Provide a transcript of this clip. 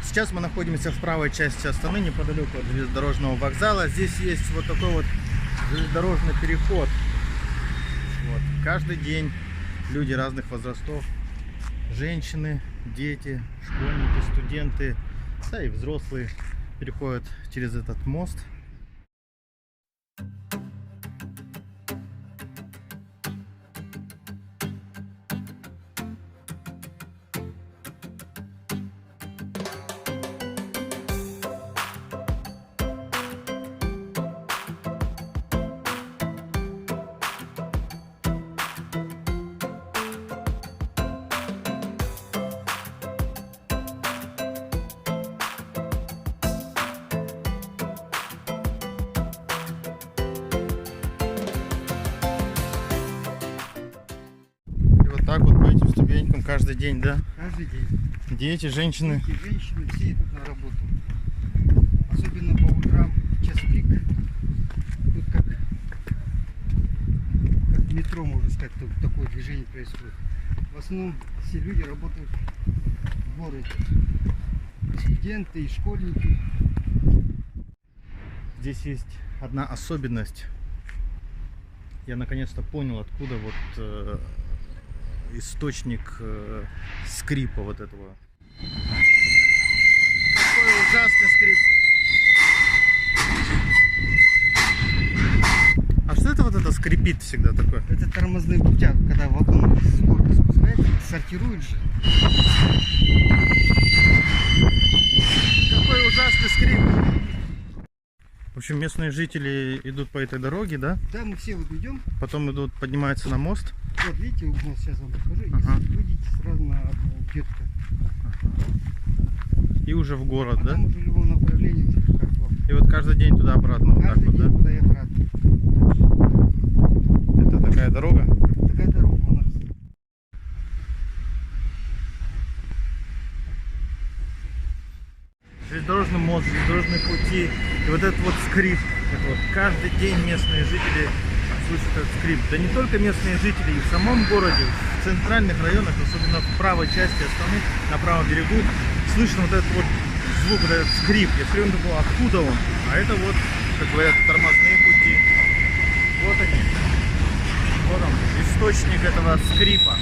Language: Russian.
Сейчас мы находимся в правой части Астаны, неподалеку от железнодорожного вокзала. Здесь есть вот такой вот железнодорожный переход. Вот. Каждый день люди разных возрастов, женщины, дети, школьники, студенты, да и взрослые переходят через этот мост. Так вот по этим ступенькам каждый день, да? Каждый день. Дети, женщины. Дети, женщины, все идут на работу. Особенно по утрам, в час пик. Тут как в метро, можно сказать, такое движение происходит. В основном все люди работают в городе. Студенты и школьники. Здесь есть одна особенность. Я наконец-то понял, откуда вот источник скрипа вот этого. Какой ужасный скрип. А что это вот это скрипит всегда такое? Это тормозные путя, когда вагон с горки спускается, сортируют же. Какой ужасный скрип. В общем, местные жители идут по этой дороге, да? Да, мы все вот идем. Потом идут, поднимаются на мост. Вот видите, вот сейчас вам покажу. Ага. И выйдете сразу на Детка. И уже в город, да? Там уже в любом направлении, как вам. И вот каждый день туда-обратно вот так Каждый вот, день да? туда и обратно. Это такая дорога. Такая дорога у нас. Железнодорожный мост, железнодорожные пути. И вот этот вот скрип. Это вот каждый день местные жители слышат этот скрип. Да не только местные жители, и в самом городе, в центральных районах, особенно в правой части Астаны, на правом берегу, слышно вот этот вот звук, вот этот скрип. Я все время думал, откуда он? А это вот, как говорят, тормозные пути. Вот они. Вот он, источник этого скрипа.